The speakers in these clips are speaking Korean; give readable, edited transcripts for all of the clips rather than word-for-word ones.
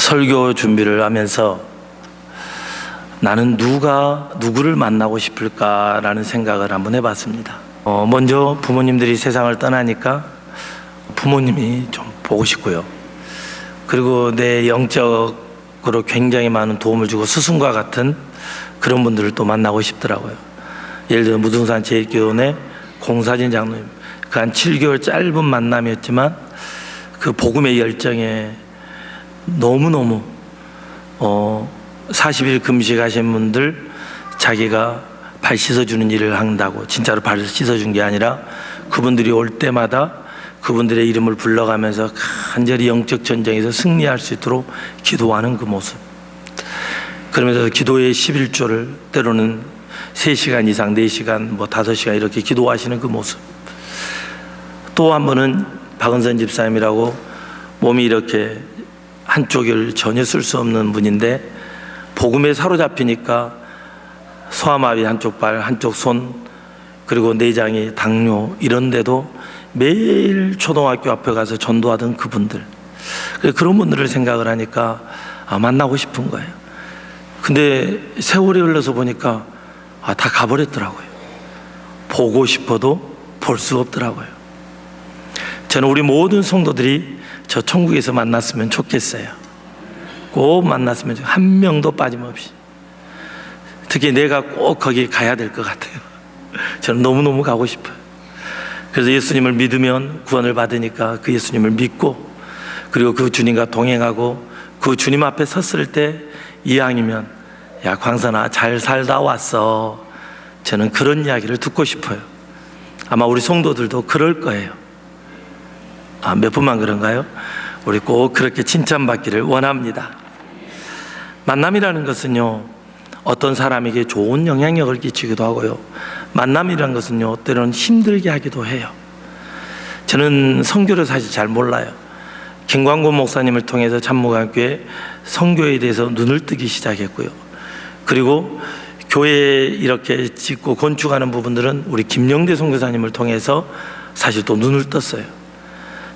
설교 준비를 하면서 나는 누구를 만나고 싶을까라는 생각을 한번 해봤습니다. 먼저 부모님들이 세상을 떠나니까 부모님이 좀 보고 싶고요. 그리고 내 영적으로 굉장히 많은 도움을 주고 스승과 같은 그런 분들을 또 만나고 싶더라고요. 예를 들어 무등산 제1교회 공사진 장로님, 그 한 7개월 짧은 만남이었지만 그 복음의 열정에 너무너무 40일 금식하신 분들 자기가 발 씻어주는 일을 한다고, 진짜로 발을 씻어준 게 아니라 그분들이 올 때마다 그분들의 이름을 불러가면서 간절히 영적 전쟁에서 승리할 수 있도록 기도하는 그 모습, 그러면서 기도의 11조를 때로는 3시간 이상, 4시간, 5시간 이렇게 기도하시는 그 모습. 또 한 번은 박은선 집사님이라고 몸이 이렇게 한쪽을 전혀 쓸 수 없는 분인데 복음에 사로잡히니까 소아마비 한쪽 발, 한쪽 손, 그리고 내장이 당뇨 이런데도 매일 초등학교 앞에 가서 전도하던 그분들, 그런 분들을 생각을 하니까 만나고 싶은 거예요. 근데 세월이 흘러서 보니까 다 가버렸더라고요. 보고 싶어도 볼 수 없더라고요. 저는 우리 모든 성도들이 저 천국에서 만났으면 좋겠어요. 꼭 만났으면 좋겠어요. 한 명도 빠짐없이. 특히 내가 꼭 거기 가야 될 것 같아요. 저는 너무너무 가고 싶어요. 그래서 예수님을 믿으면 구원을 받으니까 그 예수님을 믿고, 그리고 그 주님과 동행하고 그 주님 앞에 섰을 때 이왕이면 야 광선아 잘 살다 왔어, 저는 그런 이야기를 듣고 싶어요. 아마 우리 성도들도 그럴 거예요. 몇 분만 그런가요? 우리 꼭 그렇게 칭찬받기를 원합니다. 만남이라는 것은요, 어떤 사람에게 좋은 영향력을 끼치기도 하고요, 만남이라는 것은요 때로는 힘들게 하기도 해요. 저는 선교를 사실 잘 몰라요. 김광곤 목사님을 통해서 참모관교회 선교에 대해서 눈을 뜨기 시작했고요, 그리고 교회 이렇게 짓고 건축하는 부분들은 우리 김영대 선교사님을 통해서 사실 또 눈을 떴어요.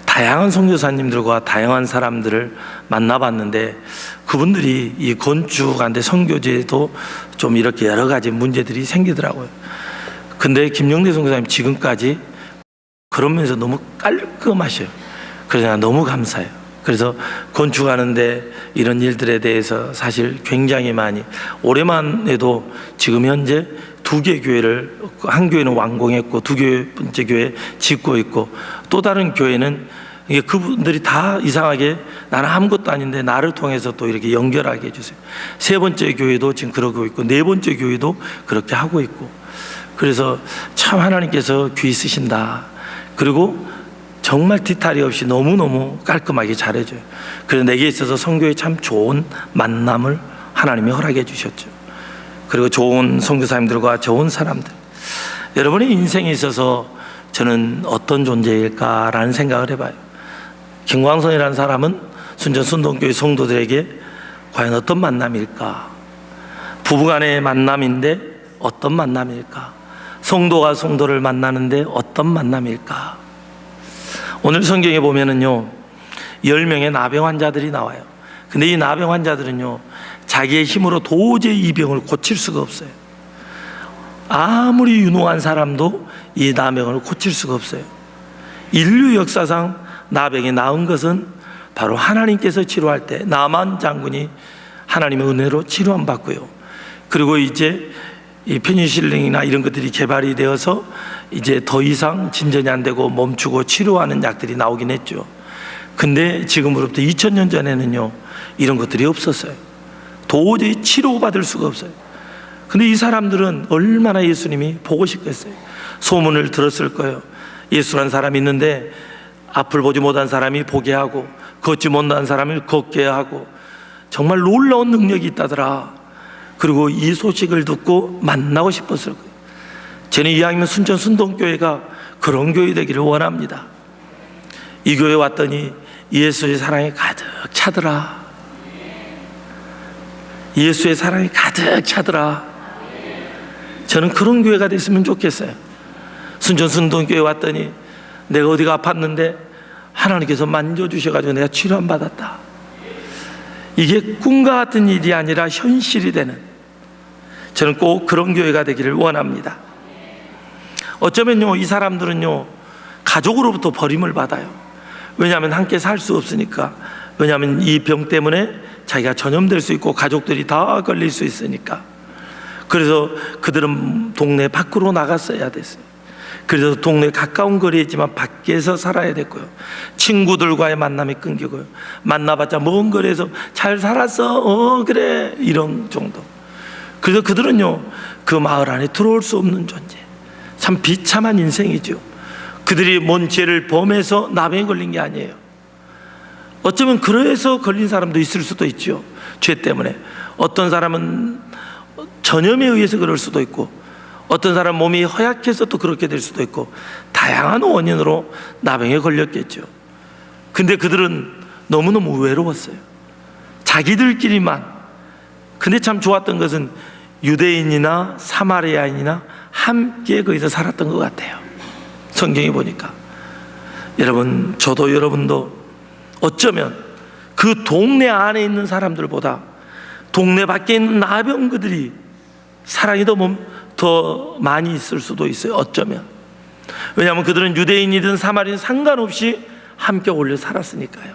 다양한 선교사님들과 다양한 사람들을 만나봤는데 그분들이 이 건축하는데 선교제도 좀 이렇게 여러 가지 문제들이 생기더라고요. 근데 김영대 선교사님 지금까지 그러면서 너무 깔끔하셔요. 그래서 제가 너무 감사해요. 그래서 건축하는데 이런 일들에 대해서 사실 굉장히 많이, 올해만 해도 지금 현재 2개 교회를, 한 교회는 완공했고 2번째 교회 짓고 있고, 또 다른 교회는 그분들이 다 이상하게 나는 아무것도 아닌데 나를 통해서 또 이렇게 연결하게 해주세요. 3번째 교회도 지금 그러고 있고 4번째 교회도 그렇게 하고 있고, 그래서 참 하나님께서 귀히 쓰신다. 그리고 정말 뒤탈이 없이 너무너무 깔끔하게 잘해줘요. 그래서 내게 있어서 선교에 참 좋은 만남을 하나님이 허락해 주셨죠. 그리고 좋은 선교사님들과 좋은 사람들, 여러분의 인생에 있어서 저는 어떤 존재일까라는 생각을 해봐요. 김광선이라는 사람은 순전 순동교회 성도들에게 과연 어떤 만남일까? 부부간의 만남인데 어떤 만남일까? 성도가 성도를 만나는데 어떤 만남일까? 오늘 성경에 보면은요 10명의 나병 환자들이 나와요. 근데 이 나병 환자들은요 자기의 힘으로 도저히 이 병을 고칠 수가 없어요. 아무리 유능한 사람도 이 나병을 고칠 수가 없어요. 인류 역사상 나병이 나은 것은 바로 하나님께서 치료할 때 나만 장군이 하나님의 은혜로 치료함 받고요, 그리고 이제 이 페니실린이나 이런 것들이 개발이 되어서 이제 더 이상 진전이 안 되고 멈추고 치료하는 약들이 나오긴 했죠. 근데 지금으로부터 2000년 전에는요 이런 것들이 없었어요. 도저히 치료받을 수가 없어요. 근데 이 사람들은 얼마나 예수님이 보고 싶겠어요. 소문을 들었을 거예요. 예수라는 사람이 있는데 앞을 보지 못한 사람이 보게 하고 걷지 못한 사람을 걷게 하고 정말 놀라운 능력이 있다더라. 그리고 이 소식을 듣고 만나고 싶었을 거예요. 저는 이왕이면 순천 순동교회가 그런 교회 되기를 원합니다. 이 교회 왔더니 예수의 사랑이 가득 차더라. 예수의 사랑이 가득 차더라. 저는 그런 교회가 됐으면 좋겠어요. 순천 순동교회 왔더니 내가 어디가 아팠는데 하나님께서 만져주셔가지고 내가 치료함 받았다. 이게 꿈과 같은 일이 아니라 현실이 되는, 저는 꼭 그런 교회가 되기를 원합니다. 어쩌면요, 이 사람들은요, 가족으로부터 버림을 받아요. 왜냐하면 함께 살 수 없으니까. 왜냐하면 이 병 때문에 자기가 전염될 수 있고 가족들이 다 걸릴 수 있으니까. 그래서 그들은 동네 밖으로 나갔어야 됐어요. 그래서 동네 가까운 거리에 있지만 밖에서 살아야 됐고요. 친구들과의 만남이 끊기고요. 만나봤자 먼 거리에서 잘 살았어, 그래, 이런 정도. 그래서 그들은요, 그 마을 안에 들어올 수 없는 존재. 참 비참한 인생이죠. 그들이 뭔 죄를 범해서 나병에 걸린 게 아니에요. 어쩌면 그래서 걸린 사람도 있을 수도 있죠. 죄 때문에. 어떤 사람은 전염에 의해서 그럴 수도 있고, 어떤 사람 몸이 허약해서 또 그렇게 될 수도 있고, 다양한 원인으로 나병에 걸렸겠죠. 근데 그들은 너무너무 외로웠어요. 자기들끼리만. 근데 참 좋았던 것은 유대인이나 사마리아인이나 함께 거기서 살았던 것 같아요. 성경에 보니까. 여러분, 저도 여러분도 어쩌면 그 동네 안에 있는 사람들보다 동네 밖에 있는 나병그들이 사랑이 더 많이 있을 수도 있어요. 어쩌면. 왜냐하면 그들은 유대인이든 사마리아인 상관없이 함께 어울려 살았으니까요.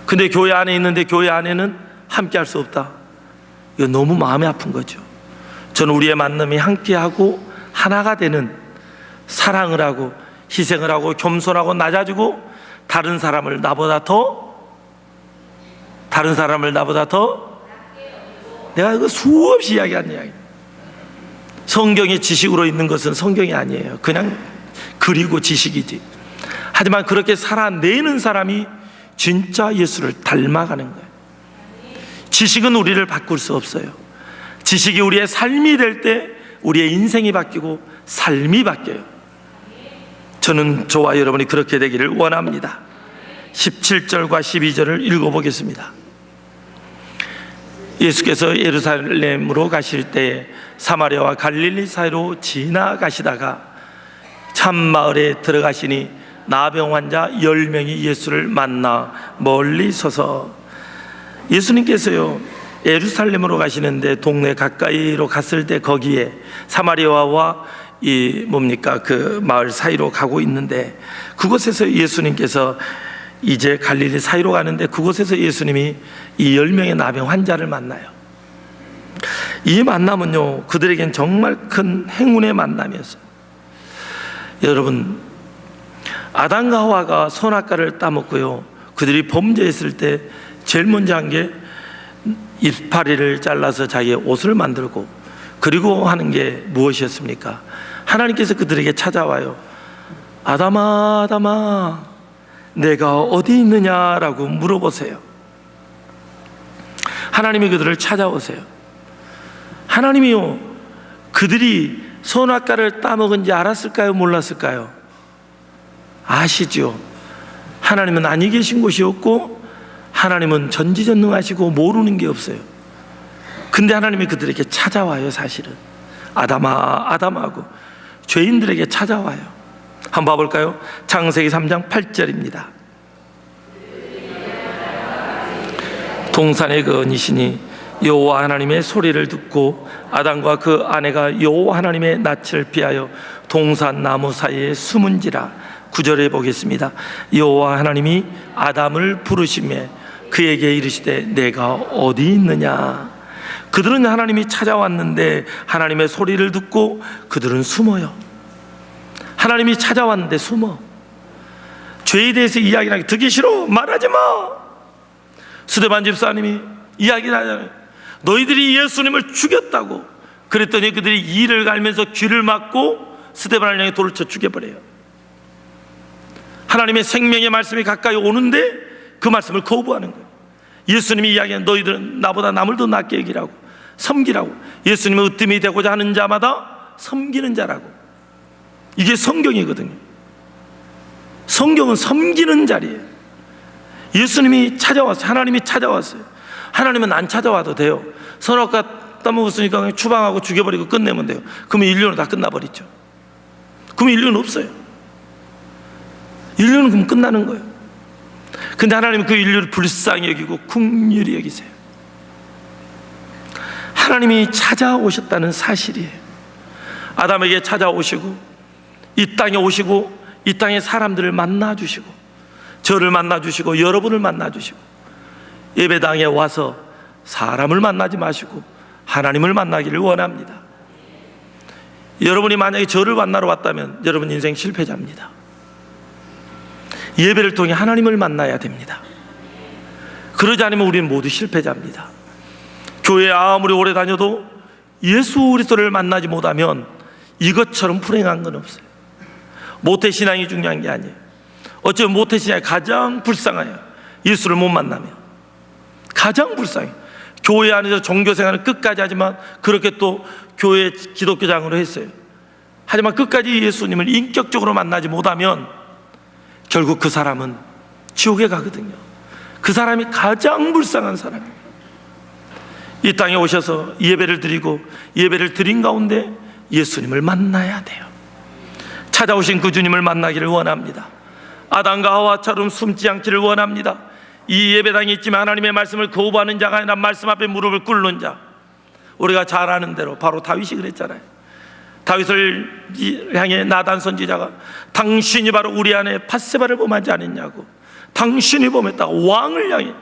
근데 교회 안에 있는데 교회 안에는 함께 할 수 없다. 이거 너무 마음이 아픈 거죠. 저는 우리의 만남이 함께하고 하나가 되는, 사랑을 하고 희생을 하고 겸손하고 낮아지고 다른 사람을 나보다 더 내가 이거 수없이 이야기한 이야기. 성경의 지식으로 있는 것은 성경이 아니에요. 그냥 글이고 지식이지. 하지만 그렇게 살아내는 사람이 진짜 예수를 닮아가는 거예요. 지식은 우리를 바꿀 수 없어요. 지식이 우리의 삶이 될 때 우리의 인생이 바뀌고 삶이 바뀌어요. 저는 저와 여러분이 그렇게 되기를 원합니다. 17절과 12절을 읽어보겠습니다. 예수께서 예루살렘으로 가실 때 사마리아와 갈릴리 사이로 지나가시다가 참마을에 들어가시니 나병 환자 10명이 예수를 만나 멀리 서서, 예수님께서요 예루살렘으로 가시는데 동네 가까이로 갔을 때 거기에 사마리아와 그 마을 사이로 가고 있는데, 그곳에서 예수님께서 이제 갈릴리 사이로 가는데 그곳에서 예수님이 이 10명의 나병 환자를 만나요. 이 만남은요 그들에겐 정말 큰 행운의 만남이었어요. 여러분, 아담과 하와가 선악과를 따먹고요, 그들이 범죄했을 때 제일 먼저 한 게 이파리를 잘라서 자기의 옷을 만들고, 그리고 하는 게 무엇이었습니까? 하나님께서 그들에게 찾아와요. 아담아, 아담아, 내가 어디 있느냐라고 물어보세요. 하나님이 그들을 찾아오세요. 하나님이요, 그들이 선악과를 따먹은지 알았을까요? 몰랐을까요? 아시죠? 하나님은 아니 계신 곳이 없고 하나님은 전지전능하시고 모르는 게 없어요. 근데 하나님이 그들에게 찾아와요. 사실은 아담아, 아담하고 죄인들에게 찾아와요. 한번 봐볼까요? 창세기 3장 8절입니다. 동산에 거니시니 여호와 하나님의 소리를 듣고 아담과 그 아내가 여호와 하나님의 낯을 피하여 동산 나무 사이에 숨은지라. 9절에 보겠습니다. 여호와 하나님이 아담을 부르시며 그에게 이르시되 내가 어디 있느냐. 그들은 하나님이 찾아왔는데 하나님의 소리를 듣고 그들은 숨어요. 하나님이 찾아왔는데 숨어. 죄에 대해서 이야기하기 듣기 싫어, 말하지 마. 스데반 집사님이 이야기를 하잖아요. 너희들이 예수님을 죽였다고. 그랬더니 그들이 이를 갈면서 귀를 막고 스데반을 향해 돌을 쳐 죽여버려요. 하나님의 생명의 말씀이 가까이 오는데 그 말씀을 거부하는 거예요. 예수님이 이야기하는 너희들은 나보다 남을 더 낫게 여기라고, 섬기라고. 예수님의 으뜸이 되고자 하는 자마다 섬기는 자라고. 이게 성경이거든요. 성경은 섬기는 자리예요. 예수님이 찾아왔어요. 하나님이 찾아왔어요. 하나님은 안 찾아와도 돼요. 선악과 따먹었으니까 그냥 추방하고 죽여버리고 끝내면 돼요. 그러면 인류는 다 끝나버리죠. 그러면 인류는 없어요. 인류는 그럼 끝나는 거예요. 근데 하나님은 그 인류를 불쌍히 여기고 긍휼히 여기세요. 하나님이 찾아오셨다는 사실이에요. 아담에게 찾아오시고 이 땅에 오시고 이 땅의 사람들을 만나주시고 저를 만나주시고 여러분을 만나주시고 예배당에 와서 사람을 만나지 마시고 하나님을 만나기를 원합니다. 여러분이 만약에 저를 만나러 왔다면 여러분 인생 실패자입니다. 예배를 통해 하나님을 만나야 됩니다. 그러지 않으면 우리는 모두 실패자입니다. 교회에 아무리 오래 다녀도 예수 그리스도를 만나지 못하면 이것처럼 불행한 건 없어요. 모태신앙이 중요한 게 아니에요. 어쩌면 모태신앙이 가장 불쌍해요. 예수를 못 만나면 가장 불쌍해요. 교회 안에서 종교생활은 끝까지 하지만 그렇게 또 교회 기독교장으로 했어요. 하지만 끝까지 예수님을 인격적으로 만나지 못하면 결국 그 사람은 지옥에 가거든요. 그 사람이 가장 불쌍한 사람이에요. 이 땅에 오셔서 예배를 드리고 예배를 드린 가운데 예수님을 만나야 돼요. 찾아오신 그 주님을 만나기를 원합니다. 아담과 하와처럼 숨지 않기를 원합니다. 이 예배당에 있지만 하나님의 말씀을 거부하는 자가 아니라 말씀 앞에 무릎을 꿇는 자, 우리가 잘 아는 대로 바로 다윗이 그랬잖아요. 다윗을 향해 나단 선지자가 당신이 바로 우리 안에 밧세바를 범하지 않았냐고, 당신이 범했다고 왕을 향해.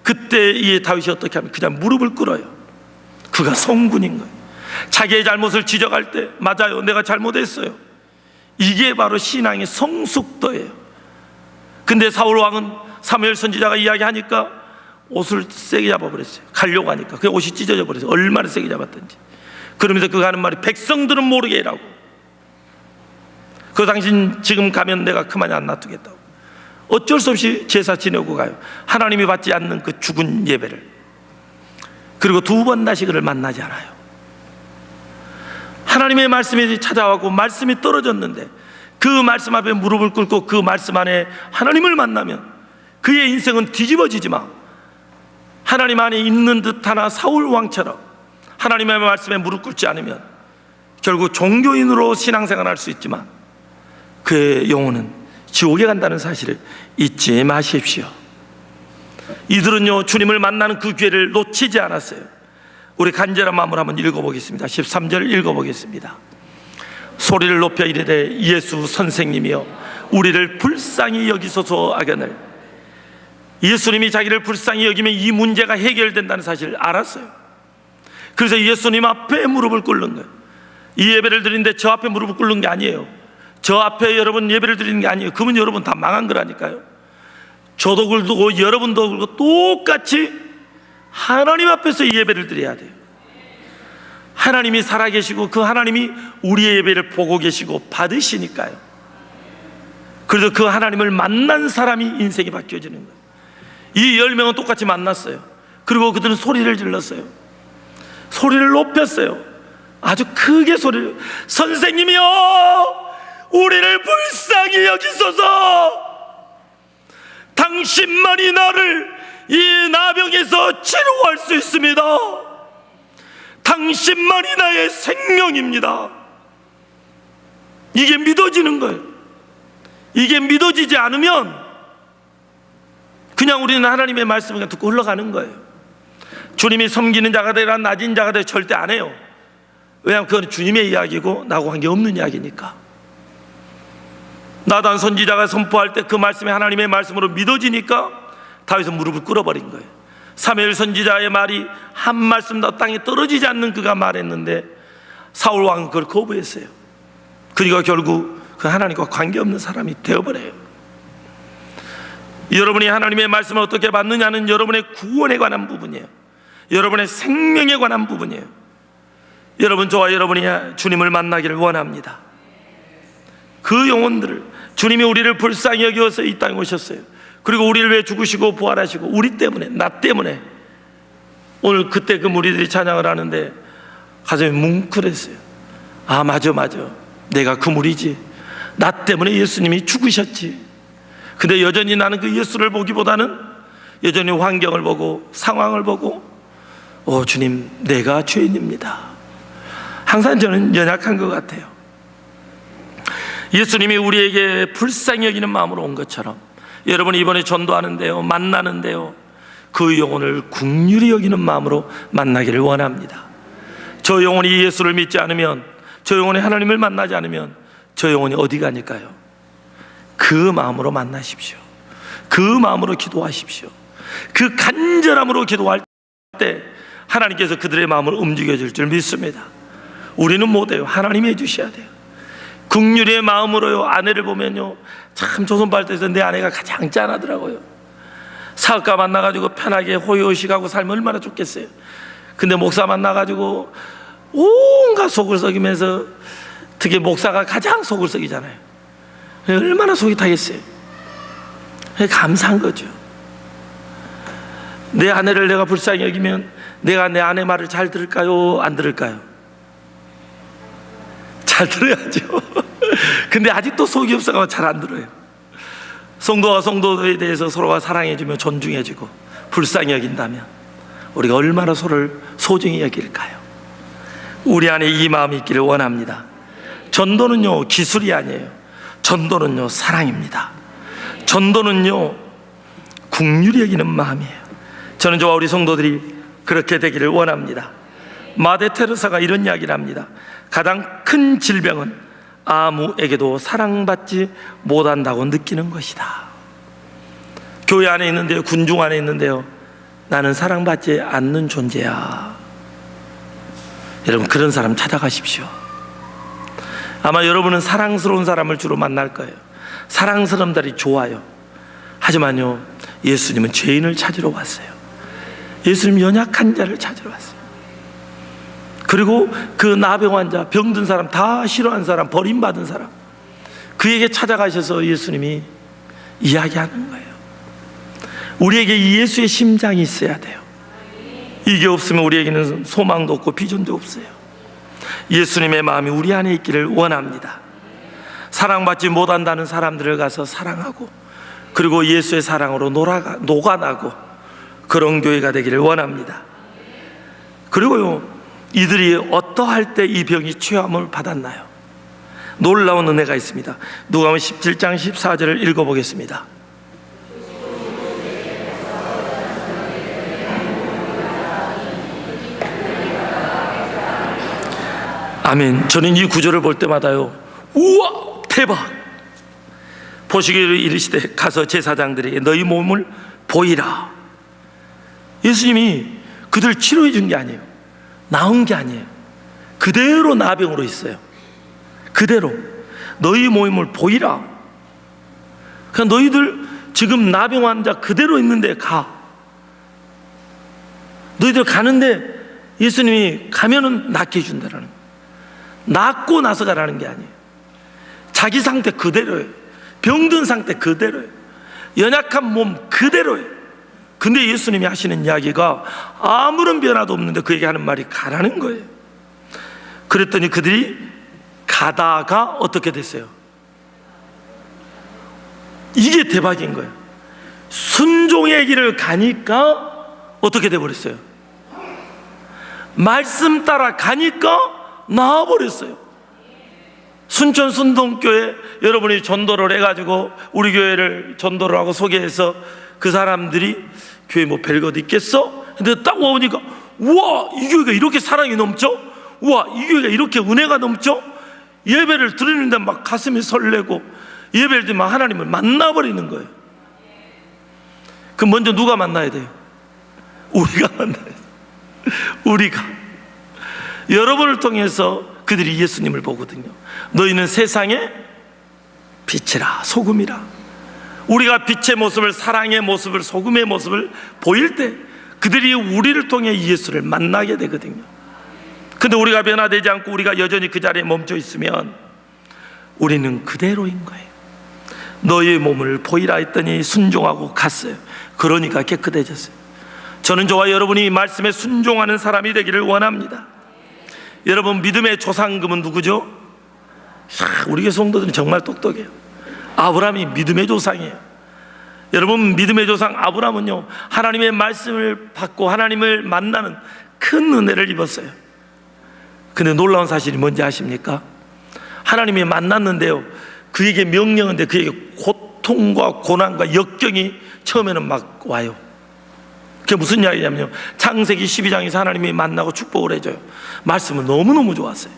그때 이 다윗이 어떻게 하면 그냥 무릎을 꿇어요. 그가 성군인 거예요. 자기의 잘못을 지적할 때 맞아요, 내가 잘못했어요. 이게 바로 신앙의 성숙도예요. 근데 사울 왕은 사무엘 선지자가 이야기하니까 옷을 세게 잡아버렸어요. 가려고 하니까 그 옷이 찢어져 버렸어요. 얼마나 세게 잡았던지. 그러면서 그가 하는 말이 백성들은 모르게 해라고. 그 당신 지금 가면 내가 그만이 안 놔두겠다고. 어쩔 수 없이 제사 지내고 가요. 하나님이 받지 않는 그 죽은 예배를. 그리고 두 번 다시 그를 만나지 않아요. 하나님의 말씀이 찾아와고 말씀이 떨어졌는데 그 말씀 앞에 무릎을 꿇고 그 말씀 안에 하나님을 만나면 그의 인생은 뒤집어지지만 하나님 안에 있는 듯하나 사울 왕처럼 하나님의 말씀에 무릎 꿇지 않으면 결국 종교인으로 신앙생활을 할 수 있지만 그의 영혼은 지옥에 간다는 사실을 잊지 마십시오. 이들은요, 주님을 만나는 그 기회를 놓치지 않았어요. 우리 간절한 마음을 한번 읽어보겠습니다. 13절 읽어보겠습니다. 소리를 높여 이르되 예수 선생님이여 우리를 불쌍히 여기소서 하거늘. 예수님이 자기를 불쌍히 여기면 이 문제가 해결된다는 사실을 알았어요. 그래서 예수님 앞에 무릎을 꿇는 거예요. 이 예배를 드리는데 저 앞에 무릎을 꿇는 게 아니에요. 저 앞에 여러분 예배를 드리는 게 아니에요. 그러면 여러분 다 망한 거라니까요. 저도 굴고 여러분도 굴고 똑같이 하나님 앞에서 이 예배를 드려야 돼요. 하나님이 살아계시고 그 하나님이 우리의 예배를 보고 계시고 받으시니까요. 그래서 그 하나님을 만난 사람이 인생이 바뀌어지는 거예요. 이 10명은 똑같이 만났어요. 그리고 그들은 소리를 질렀어요. 소리를 높였어요. 아주 크게 소리를, 선생님이여 우리를 불쌍히 여기소서. 당신만이 나를 이 나병에서 치료할 수 있습니다. 당신만이 나의 생명입니다. 이게 믿어지는 거예요. 이게 믿어지지 않으면 그냥 우리는 하나님의 말씀을 듣고 흘러가는 거예요. 주님이 섬기는 자가 되라 낮은 자가 되라 절대 안 해요. 왜냐하면 그건 주님의 이야기고 나하고 관계없는 이야기니까. 나단 선지자가 선포할 때 그 말씀이 하나님의 말씀으로 믿어지니까 다윗은 무릎을 꿇어버린 거예요. 사무엘 선지자의 말이 한 말씀도 땅에 떨어지지 않는 그가 말했는데 사울 왕은 그걸 거부했어요. 그리고 결국 그 하나님과 관계없는 사람이 되어버려요. 여러분이 하나님의 말씀을 어떻게 받느냐는 여러분의 구원에 관한 부분이에요. 여러분의 생명에 관한 부분이에요. 여러분, 저와 여러분이 주님을 만나기를 원합니다. 그 영혼들을, 주님이 우리를 불쌍히 여기어서 이 땅에 오셨어요. 그리고 우리를 위해 죽으시고 부활하시고 우리 때문에, 나 때문에. 오늘 그때 그 무리들이 찬양을 하는데 가슴이 뭉클했어요. 아, 맞아 내가 그 무리지. 나 때문에 예수님이 죽으셨지. 근데 여전히 나는 그 예수를 보기보다는 여전히 환경을 보고 상황을 보고 주님, 내가 죄인입니다. 항상 저는 연약한 것 같아요. 예수님이 우리에게 불쌍히 여기는 마음으로 온 것처럼 여러분이 이번에 전도하는데요, 만나는데요, 그 영혼을 긍휼히 여기는 마음으로 만나기를 원합니다. 저 영혼이 예수를 믿지 않으면, 저 영혼이 하나님을 만나지 않으면 저 영혼이 어디 가니까요? 그 마음으로 만나십시오. 그 마음으로 기도하십시오. 그 간절함으로 기도할 때 하나님께서 그들의 마음을 움직여 줄 줄 믿습니다. 우리는 못해요. 하나님이 해주셔야 돼요. 긍휼의 마음으로요, 아내를 보면요, 참 조선발대에서 내 아내가 가장 짠하더라고요. 사업가 만나가지고 편하게 호의호식하고 살면 얼마나 좋겠어요. 근데 목사 만나가지고 온갖 속을 썩이면서, 특히 목사가 가장 속을 썩이잖아요. 얼마나 속이 타겠어요. 감사한 거죠. 내 아내를 내가 불쌍히 여기면 내가 내 아내 말을 잘 들을까요? 안 들을까요? 잘 들어야죠. 근데 아직도 속이 없어서 잘 안 들어요. 성도와 성도에 대해서 서로가 사랑해주며 존중해주고 불쌍히 여긴다면 우리가 얼마나 서로를 소중히 여길까요? 우리 안에 이 마음이 있기를 원합니다. 전도는요, 기술이 아니에요. 전도는요, 사랑입니다. 전도는요, 긍휼히 여기는 마음이에요. 저는 저와 우리 성도들이 그렇게 되기를 원합니다. 마대 테레사가 이런 이야기를 합니다. 가장 큰 질병은 아무에게도 사랑받지 못한다고 느끼는 것이다. 교회 안에 있는데요, 군중 안에 있는데요, 나는 사랑받지 않는 존재야. 여러분, 그런 사람 찾아가십시오. 아마 여러분은 사랑스러운 사람을 주로 만날 거예요. 사랑스러운 사람이 좋아요. 하지만요, 예수님은 죄인을 찾으러 왔어요. 예수님 연약한 자를 찾으러 왔어요. 그리고 그 나병 환자, 병든 사람, 다 싫어하는 사람, 버림받은 사람, 그에게 찾아가셔서 예수님이 이야기하는 거예요. 우리에게 이 예수의 심장이 있어야 돼요. 이게 없으면 우리에게는 소망도 없고 비전도 없어요. 예수님의 마음이 우리 안에 있기를 원합니다. 사랑받지 못한다는 사람들을 가서 사랑하고, 그리고 예수의 사랑으로 녹아나고, 그런 교회가 되기를 원합니다. 그리고요, 이들이 어떠할 때 이 병이 치유함을 받았나요? 놀라운 은혜가 있습니다. 누가복음 17장 14절을 읽어보겠습니다. 아멘. 저는 이 구절을 볼 때마다요, 우와, 대박! 보시기를 이르시되 가서 제사장들에게 너희 몸을 보이라. 예수님이 그들 치료해 준 게 아니에요. 나은 게 아니에요. 그대로 나병으로 있어요. 그대로 너희 몸을 보이라. 그냥 너희들 지금 나병 환자 그대로 있는데 가. 너희들 가는데 예수님이 가면은 낫게 해준다라는 거예요. 낫고 나서 가라는 게 아니에요. 자기 상태 그대로예요. 병든 상태 그대로예요. 연약한 몸 그대로예요. 근데 예수님이 하시는 이야기가 아무런 변화도 없는데 그에게 하는 말이 가라는 거예요. 그랬더니 그들이 가다가 어떻게 됐어요? 이게 대박인 거예요. 순종의 길을 가니까 어떻게 돼버렸어요? 말씀 따라 가니까 나와버렸어요. 순천 순동교회 여러분이 전도를 해가지고 우리 교회를 전도를 하고 소개해서 그 사람들이 교회 뭐 별것 있겠어? 근데 딱 와보니까 우와, 이 교회가 이렇게 사랑이 넘쳐? 우와, 이 교회가 이렇게 은혜가 넘쳐? 예배를 드리는데 막 가슴이 설레고 예배를 드리면 하나님을 만나버리는 거예요. 그럼 먼저 누가 만나야 돼요? 우리가 만나야 돼요. 우리가. 여러분을 통해서 그들이 예수님을 보거든요. 너희는 세상의 빛이라, 소금이라. 우리가 빛의 모습을, 사랑의 모습을, 소금의 모습을 보일 때 그들이 우리를 통해 예수를 만나게 되거든요. 근데 우리가 변화되지 않고 우리가 여전히 그 자리에 멈춰 있으면 우리는 그대로인 거예요. 너희의 몸을 보이라 했더니 순종하고 갔어요. 그러니까 깨끗해졌어요. 저는 저와 여러분이 이 말씀에 순종하는 사람이 되기를 원합니다. 여러분, 믿음의 조상금은 누구죠? 우리 교회 성도들은 정말 똑똑해요. 아브라함이 믿음의 조상이에요. 여러분, 믿음의 조상 아브라함은요, 하나님의 말씀을 받고 하나님을 만나는 큰 은혜를 입었어요. 근데 놀라운 사실이 뭔지 아십니까? 하나님이 만났는데요, 그에게 명령인데 그에게 고통과 고난과 역경이 처음에는 막 와요. 그게 무슨 이야기냐면요, 창세기 12장에서 하나님이 만나고 축복을 해줘요. 말씀은 너무너무 좋았어요.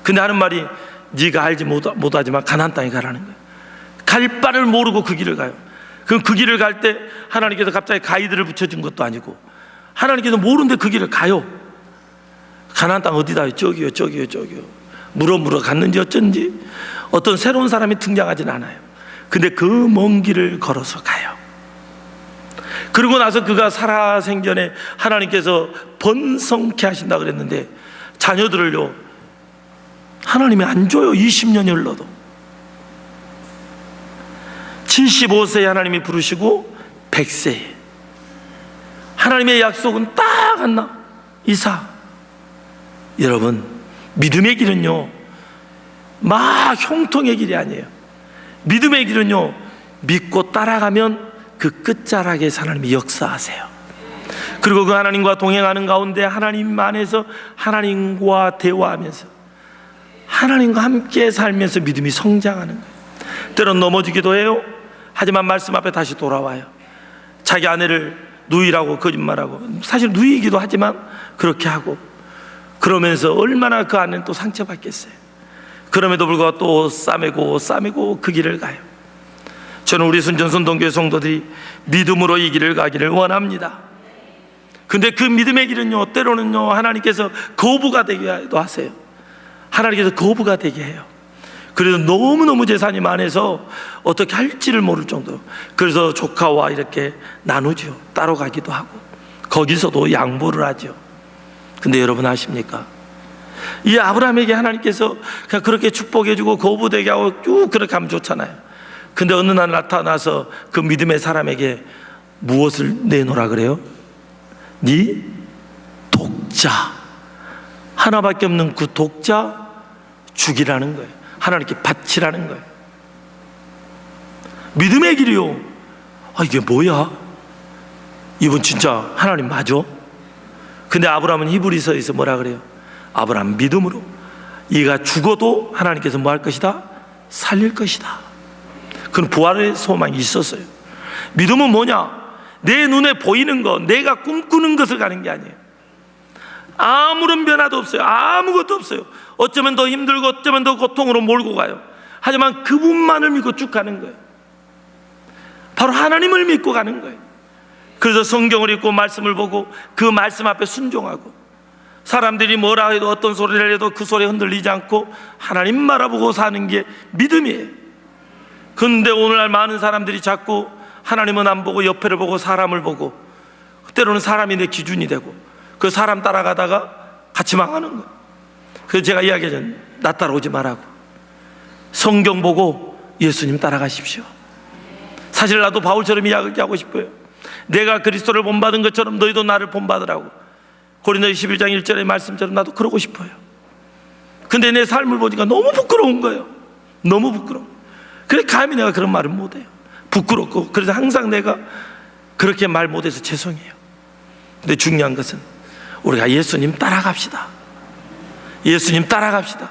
근데 하는 말이 네가 알지 못하지만 가나안 땅에 가라는 거예요. 갈 바를 모르고 그 길을 가요. 그럼 그 길을 갈 때 하나님께서 갑자기 가이드를 붙여준 것도 아니고 하나님께서 모르는데 그 길을 가요. 가나안 땅 어디다? 저기요. 물어 갔는지 어쩐지 어떤 새로운 사람이 등장하진 않아요. 근데 그 먼 길을 걸어서 가요. 그러고 나서 그가 살아생전에 하나님께서 번성케 하신다 그랬는데 자녀들을요, 하나님이 안 줘요. 20년이 흘러도. 75세에 하나님이 부르시고 100세에 하나님의 약속은 딱 하나, 이삭. 여러분, 믿음의 길은요 막 형통의 길이 아니에요. 믿음의 길은요, 믿고 따라가면 그 끝자락에서 하나님이 역사하세요. 그리고 그 하나님과 동행하는 가운데 하나님 안에서 하나님과 대화하면서 하나님과 함께 살면서 믿음이 성장하는 거예요. 때론 넘어지기도 해요. 하지만 말씀 앞에 다시 돌아와요. 자기 아내를 누이라고 거짓말하고, 사실 누이기도 하지만 그렇게 하고, 그러면서 얼마나 그 아내는 또 상처받겠어요. 그럼에도 불구하고 또 싸매고 그 길을 가요. 저는 우리 순전순동교회 성도들이 믿음으로 이 길을 가기를 원합니다. 근데 그 믿음의 길은요, 때로는요 하나님께서 거부가 되기도 하세요. 하나님께서 거부가 되게 해요. 그래서 너무너무 재산이 많아서 어떻게 할지를 모를 정도로, 그래서 조카와 이렇게 나누죠. 따로 가기도 하고 거기서도 양보를 하죠. 근데 여러분 아십니까? 이 아브라함에게 하나님께서 그냥 그렇게 축복해주고 거부되게 하고 쭉 그렇게 하면 좋잖아요. 근데 어느 날 나타나서 그 믿음의 사람에게 무엇을 내놓으라 그래요? 네 독자, 하나밖에 없는 그 독자 죽이라는 거예요. 하나님께 바치라는 거예요. 믿음의 길이요. 이게 뭐야? 이분 진짜 하나님 맞아? 근데 아브라함은 히브리서에서 뭐라 그래요? 아브라함 믿음으로 이가 죽어도 하나님께서 뭐 할 것이다? 살릴 것이다. 그런 부활의 소망이 있었어요. 믿음은 뭐냐? 내 눈에 보이는 것, 내가 꿈꾸는 것을 가는 게 아니에요. 아무런 변화도 없어요. 아무것도 없어요. 어쩌면 더 힘들고 어쩌면 더 고통으로 몰고 가요. 하지만 그분만을 믿고 쭉 가는 거예요. 바로 하나님을 믿고 가는 거예요. 그래서 성경을 읽고 말씀을 보고 그 말씀 앞에 순종하고, 사람들이 뭐라 해도 어떤 소리를 해도 그 소리에 흔들리지 않고 하나님 바라보고 사는 게 믿음이에요. 그런데 오늘날 많은 사람들이 자꾸 하나님은 안 보고 옆에를 보고 사람을 보고, 때로는 사람이 내 기준이 되고 그 사람 따라가다가 같이 망하는 거예요. 그래서 제가 이야기하죠. 나 따라오지 말라고. 성경 보고 예수님 따라가십시오. 사실 나도 바울처럼 이야기하고 싶어요. 내가 그리스도를 본받은 것처럼 너희도 나를 본받으라고. 고린도서 11장 1절의 말씀처럼 나도 그러고 싶어요. 근데 내 삶을 보니까 너무 부끄러운 거예요. 너무 부끄러워. 그래 감히 내가 그런 말을 못해요. 부끄럽고. 그래서 항상 내가 그렇게 말 못해서 죄송해요. 근데 중요한 것은 우리가 예수님 따라갑시다. 예수님 따라갑시다.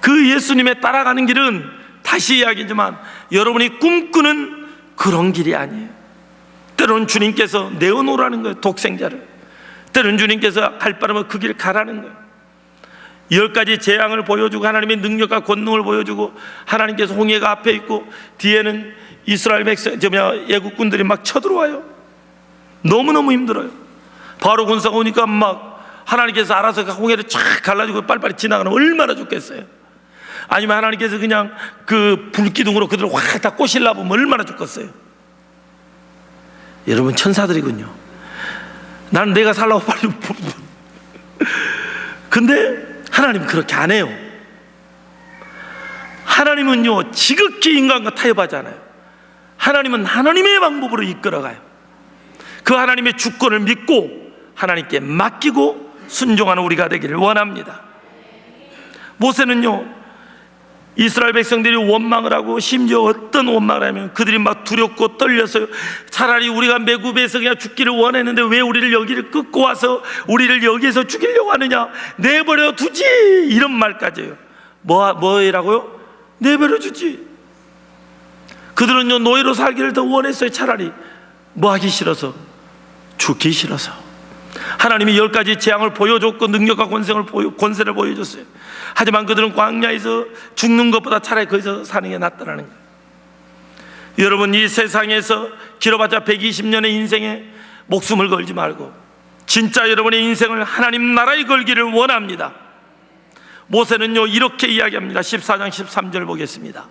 그 예수님의 따라가는 길은 다시 이야기지만 여러분이 꿈꾸는 그런 길이 아니에요. 때로는 주님께서 내어놓으라는 거예요. 독생자를. 때로는 주님께서 갈 바라면 그 길 가라는 거예요. 10가지 재앙을 보여주고 하나님의 능력과 권능을 보여주고, 하나님께서 홍해가 앞에 있고 뒤에는 이스라엘 백성, 예국군들이 막 쳐들어와요. 너무너무 힘들어요. 바로 군사가 오니까 막 하나님께서 알아서 홍해를 쫙 갈라주고 빨리빨리 지나가면 얼마나 좋겠어요. 아니면 하나님께서 그냥 그 불기둥으로 그들을 확 다 꼬실라 보면 얼마나 좋겠어요. 여러분 천사들이군요. 나는 내가 살라고 빨리. 근데 하나님 그렇게 안 해요. 하나님은요 지극히 인간과 타협하잖아요. 하나님은 하나님의 방법으로 이끌어가요. 그 하나님의 주권을 믿고 하나님께 맡기고 순종하는 우리가 되기를 원합니다. 모세는요 이스라엘 백성들이 원망을 하고, 심지어 어떤 원망을 하면 그들이 막 두렵고 떨려서요, 차라리 우리가 매국에서 그냥 죽기를 원했는데 왜 우리를 여기를 끌고 와서 우리를 여기에서 죽이려고 하느냐, 내버려 두지, 이런 말까지 해요. 뭐라고요? 내버려 주지. 그들은요 노예로 살기를 더 원했어요. 차라리 뭐 하기 싫어서? 죽기 싫어서. 하나님이 10가지 재앙을 보여줬고 능력과 권세를 보여줬어요. 하지만 그들은 광야에서 죽는 것보다 차라리 거기서 사는 게 낫다라는 거예요. 여러분, 이 세상에서 길어봤자 120년의 인생에 목숨을 걸지 말고 진짜 여러분의 인생을 하나님 나라에 걸기를 원합니다. 모세는요 이렇게 이야기합니다. 14장 13절 보겠습니다.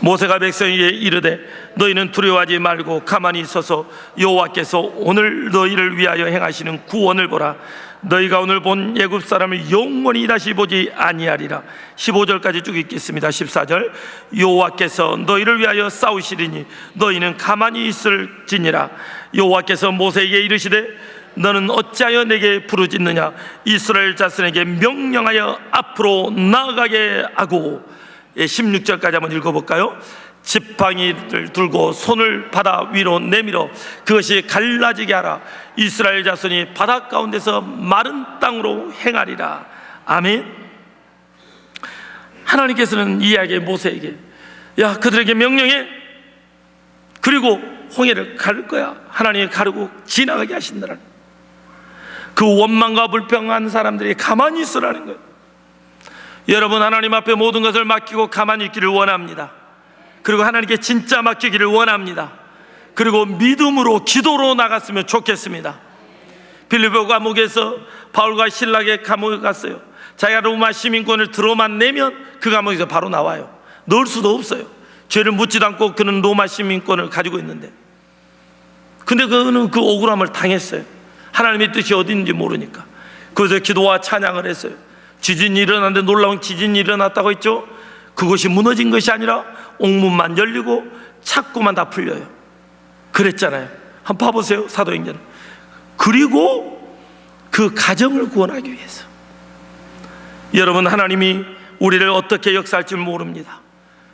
모세가 백성에게 이르되 너희는 두려워하지 말고 가만히 있어서 여호와께서 오늘 너희를 위하여 행하시는 구원을 보라. 너희가 오늘 본 애굽 사람을 영원히 다시 보지 아니하리라. 15절까지 쭉 읽겠습니다. 14절 여호와께서 너희를 위하여 싸우시리니 너희는 가만히 있을지니라. 여호와께서 모세에게 이르시되 너는 어찌하여 내게 부르짖느냐. 이스라엘 자손에게 명령하여 앞으로 나아가게 하고. 16절까지 한번 읽어볼까요? 지팡이를 들고 손을 바다 위로 내밀어 그것이 갈라지게 하라. 이스라엘 자손이 바다 가운데서 마른 땅으로 행하리라. 아멘. 하나님께서는 이야기해 모세에게 야 그들에게 명령해. 그리고 홍해를 가를 거야. 하나님이 가르고 지나가게 하신다는 그 원망과 불평한 사람들이 가만히 있으라는 거예요. 여러분, 하나님 앞에 모든 것을 맡기고 가만히 있기를 원합니다. 그리고 하나님께 진짜 맡기기를 원합니다. 그리고 믿음으로 기도로 나갔으면 좋겠습니다. 빌립보 감옥에서 바울과 실락의 감옥에 갔어요. 자기가 로마 시민권을 들어만 내면 그 감옥에서 바로 나와요. 넣을 수도 없어요. 죄를 묻지도 않고 그는 로마 시민권을 가지고 있는데, 근데 그는 그 억울함을 당했어요. 하나님의 뜻이 어디 있는지 모르니까. 그래서 기도와 찬양을 했어요. 지진이 일어났는데 놀라운 지진이 일어났다고 했죠. 그것이 무너진 것이 아니라 옥문만 열리고 착고만 다 풀려요. 그랬잖아요. 한번 봐보세요, 사도행전. 그리고 그 가정을 구원하기 위해서. 여러분, 하나님이 우리를 어떻게 역사할지 모릅니다.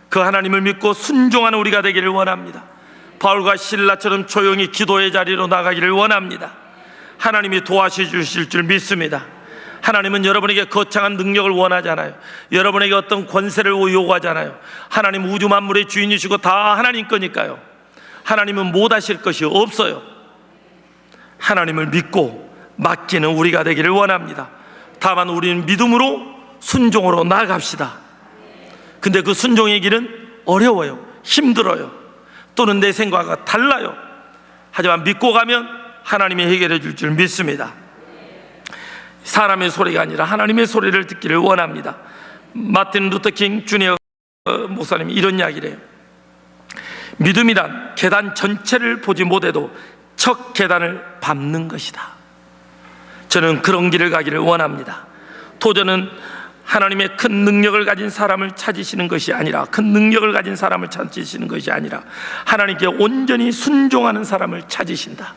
그 하나님을 믿고 순종하는 우리가 되기를 원합니다. 바울과 실라처럼 조용히 기도의 자리로 나가기를 원합니다. 하나님이 도와주실 줄 믿습니다. 하나님은 여러분에게 거창한 능력을 원하잖아요. 여러분에게 어떤 권세를 요구하잖아요. 하나님 우주 만물의 주인이시고 다 하나님 거니까요. 하나님은 못하실 것이 없어요. 하나님을 믿고 맡기는 우리가 되기를 원합니다. 다만 우리는 믿음으로 순종으로 나아갑시다. 근데 그 순종의 길은 어려워요. 힘들어요. 또는 내 생각과 달라요. 하지만 믿고 가면 하나님이 해결해 줄 줄 믿습니다. 사람의 소리가 아니라 하나님의 소리를 듣기를 원합니다. 마틴 루터킹 주니어 목사님이 이런 이야기를 해요. 믿음이란 계단 전체를 보지 못해도 첫 계단을 밟는 것이다. 저는 그런 길을 가기를 원합니다. 도전은 하나님의 큰 능력을 가진 사람을 찾으시는 것이 아니라, 큰 능력을 가진 사람을 찾으시는 것이 아니라 하나님께 온전히 순종하는 사람을 찾으신다.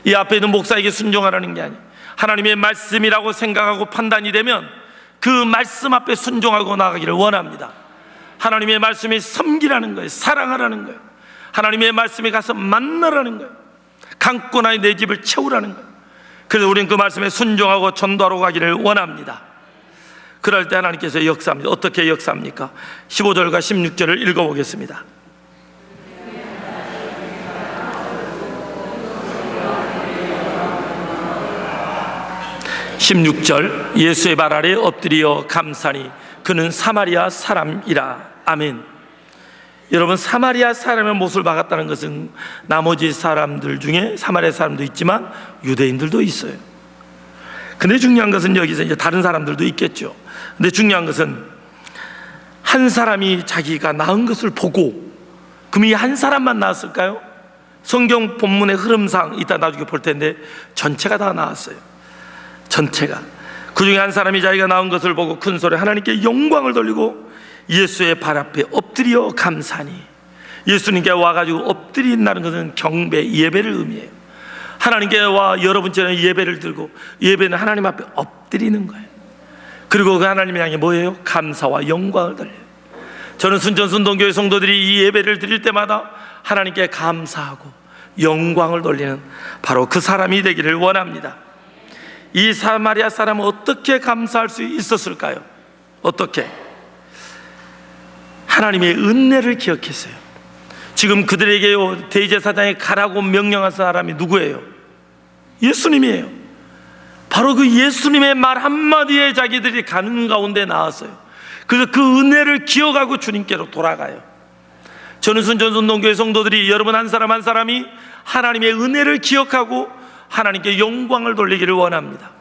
이 앞에 있는 목사에게 순종하라는 게 아니에요. 하나님의 말씀이라고 생각하고 판단이 되면 그 말씀 앞에 순종하고 나가기를 원합니다. 하나님의 말씀이 섬기라는 거예요. 사랑하라는 거예요. 하나님의 말씀에 가서 만나라는 거예요. 강권하여 내 집을 채우라는 거예요. 그래서 우리는 그 말씀에 순종하고 전도하러 가기를 원합니다. 그럴 때 하나님께서 역사합니다. 어떻게 역사합니까? 15절과 16절을 읽어보겠습니다. 16절 예수의 발 아래 엎드려 감사니 그는 사마리아 사람이라. 아멘. 여러분, 사마리아 사람의 못을 박았다는 것은 나머지 사람들 중에 사마리아 사람도 있지만 유대인들도 있어요. 근데 중요한 것은 여기서 이제 다른 사람들도 있겠죠. 근데 중요한 것은 한 사람이 자기가 낳은 것을 보고, 그럼 이 한 사람만 낳았을까요? 성경 본문의 흐름상 이따 나중에 볼 텐데 전체가 다 나왔어요. 전체가. 그 중에 한 사람이 자기가 낳은 것을 보고 큰 소리로 하나님께 영광을 돌리고 예수의 발 앞에 엎드려 감사니. 예수님께 와가지고 엎드린다는 것은 경배, 예배를 의미해요. 하나님께 와 여러분처럼 예배를 들고, 예배는 하나님 앞에 엎드리는 거예요. 그리고 그 하나님을 향해 뭐예요? 감사와 영광을 돌려요. 저는 순천순동교회 성도들이 이 예배를 드릴 때마다 하나님께 감사하고 영광을 돌리는 바로 그 사람이 되기를 원합니다. 이 사마리아 사람은 어떻게 감사할 수 있었을까요? 어떻게? 하나님의 은혜를 기억했어요. 지금 그들에게요 대제사장이 가라고 명령한 사람이 누구예요? 예수님이에요. 바로 그 예수님의 말 한마디에 자기들이 가는 가운데 나왔어요. 그래서 그 은혜를 기억하고 주님께로 돌아가요. 저는 순전순동교회 성도들이 여러분 한 사람 한 사람이 하나님의 은혜를 기억하고 하나님께 영광을 돌리기를 원합니다.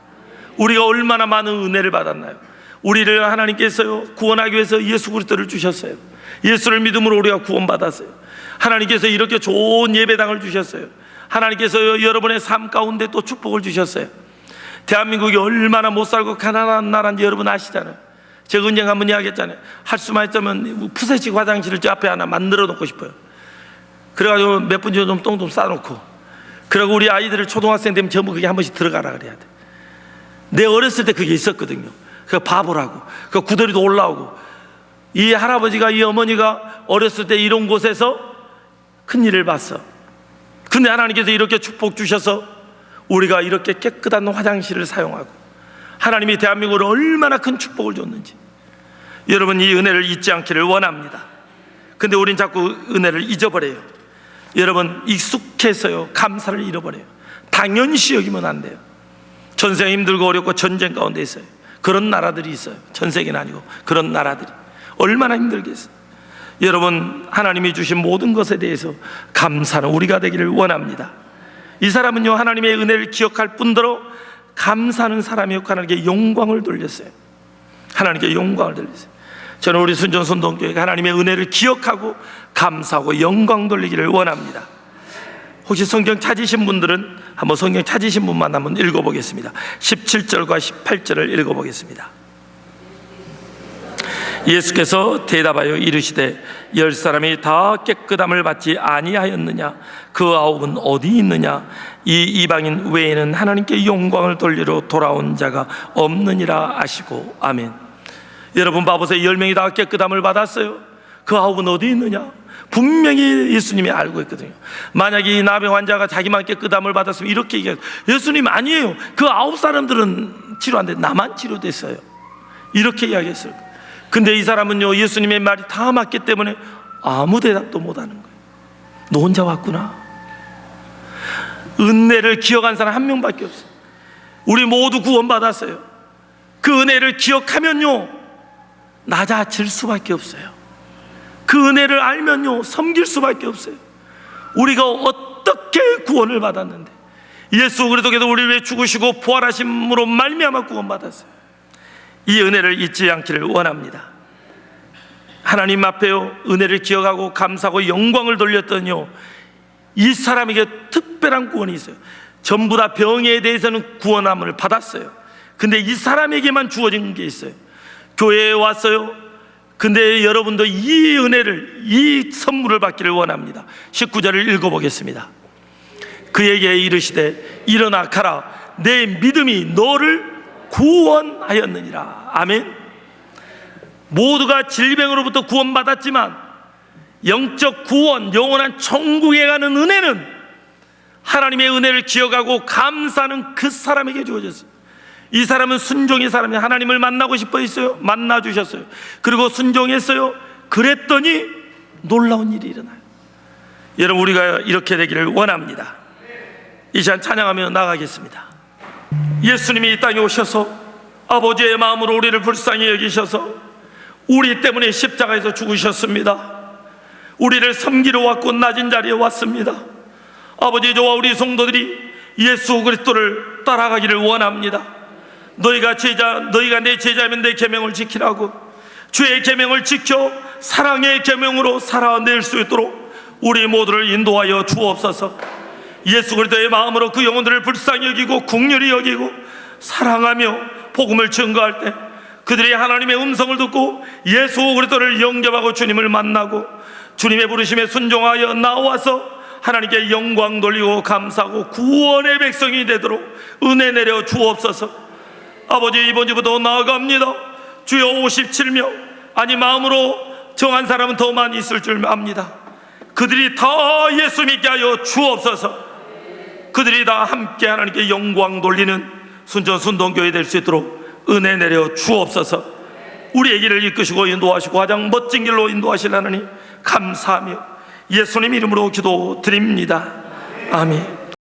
우리가 얼마나 많은 은혜를 받았나요? 우리를 하나님께서요 구원하기 위해서 예수 그리스도를 주셨어요. 예수를 믿음으로 우리가 구원받았어요. 하나님께서 이렇게 좋은 예배당을 주셨어요. 하나님께서 여러분의 삶 가운데 또 축복을 주셨어요. 대한민국이 얼마나 못 살고 가난한 나라인지 여러분 아시잖아요. 제가 언젠가 한번 이야기했잖아요. 할 수만 있다면 푸세식 화장실을 저 앞에 하나 만들어 놓고 싶어요. 그래가지고 몇 분 전에 좀 똥 좀 싸놓고, 그리고 우리 아이들을 초등학생 되면 전부 그게 한 번씩 들어가라 그래야 돼. 내 어렸을 때 그게 있었거든요. 그 바보라고, 그 구더리도 올라오고. 이 할아버지가, 이 어머니가 어렸을 때 이런 곳에서 큰 일을 봤어. 근데 하나님께서 이렇게 축복 주셔서 우리가 이렇게 깨끗한 화장실을 사용하고, 하나님이 대한민국으로 얼마나 큰 축복을 줬는지 여러분 이 은혜를 잊지 않기를 원합니다. 근데 우린 자꾸 은혜를 잊어버려요. 여러분 익숙해서요 감사를 잃어버려요. 당연시 여기면 안 돼요. 전생 힘들고 어렵고 전쟁 가운데 있어요. 그런 나라들이 있어요. 전 세계는 아니고 그런 나라들이 얼마나 힘들겠어요. 여러분 하나님이 주신 모든 것에 대해서 감사는 우리가 되기를 원합니다. 이 사람은요 하나님의 은혜를 기억할 뿐더러 감사하는 사람이었고 하나님께 영광을 돌렸어요. 하나님께 영광을 돌렸어요. 저는 우리 순전순동교회가 하나님의 은혜를 기억하고 감사하고 영광 돌리기를 원합니다. 혹시 성경 찾으신 분들은 한번 성경 찾으신 분만 한번 읽어보겠습니다. 17절과 18절을 읽어보겠습니다. 예수께서 대답하여 이르시되 10사람이 다 깨끗함을 받지 아니하였느냐? 그 9은 어디 있느냐? 이 이방인 외에는 하나님께 영광을 돌리러 돌아온 자가 없느니라 하시고. 아멘. 여러분 봐보세요. 10명이 다 깨끗함을 받았어요. 그 9은 어디 있느냐? 분명히 예수님이 알고 있거든요. 만약에 이 나병 환자가 자기만 깨끗함을 받았으면 이렇게 얘기해요. 예수님 아니에요. 그 9사람들은 치료 안 돼. 나만 치료됐어요. 이렇게 이야기했어요. 근데 이 사람은요 예수님의 말이 다 맞기 때문에 아무 대답도 못하는 거예요. 너 혼자 왔구나. 은혜를 기억한 사람 한 명밖에 없어요. 우리 모두 구원받았어요. 그 은혜를 기억하면요 낮아질 수밖에 없어요. 그 은혜를 알면요 섬길 수밖에 없어요. 우리가 어떻게 구원을 받았는데 예수 그리스도께서 우리를 위해 죽으시고 부활하심으로 말미암아 구원받았어요. 이 은혜를 잊지 않기를 원합니다. 하나님 앞에요 은혜를 기억하고 감사하고 영광을 돌렸더니요 이 사람에게 특별한 구원이 있어요. 전부 다 병에 대해서는 구원함을 받았어요. 근데 이 사람에게만 주어진 게 있어요. 교회에 왔어요. 근데 여러분도 이 은혜를, 이 선물을 받기를 원합니다. 19절을 읽어보겠습니다. 그에게 이르시되 일어나 가라, 내 믿음이 너를 구원하였느니라. 아멘. 모두가 질병으로부터 구원받았지만 영적 구원, 영원한 천국에 가는 은혜는 하나님의 은혜를 기억하고 감사하는 그 사람에게 주어졌어요. 이 사람은 순종의 사람이 하나님을 만나고 싶어 했어요. 만나 주셨어요. 그리고 순종했어요. 그랬더니 놀라운 일이 일어나요. 여러분 우리가 이렇게 되기를 원합니다. 이 시간 찬양하며 나가겠습니다. 예수님이 이 땅에 오셔서 아버지의 마음으로 우리를 불쌍히 여기셔서 우리 때문에 십자가에서 죽으셨습니다. 우리를 섬기러 왔고 낮은 자리에 왔습니다. 아버지, 저와 우리 성도들이 예수 그리스도를 따라가기를 원합니다. 너희가 내 제자면 내 계명을 지키라고, 주의 계명을 지켜 사랑의 계명으로 살아낼 수 있도록 우리 모두를 인도하여 주옵소서. 예수 그리스도의 마음으로 그 영혼들을 불쌍히 여기고 긍휼히 여기고 사랑하며 복음을 증거할 때 그들이 하나님의 음성을 듣고 예수 그리스도를 영접하고 주님을 만나고 주님의 부르심에 순종하여 나와서 하나님께 영광 돌리고 감사하고 구원의 백성이 되도록 은혜 내려 주옵소서. 아버지, 이번 주부터 나아갑니다. 주여 57명, 아니 마음으로 정한 사람은 더 많이 있을 줄 압니다. 그들이 다 예수 믿게 하여 주옵소서. 그들이 다 함께 하나님께 영광 돌리는 순전순동교회 될 수 있도록 은혜 내려 주옵소서. 우리의 길을 이끄시고 인도하시고 가장 멋진 길로 인도하실 하나님 감사하며 예수님 이름으로 기도드립니다. 아멘.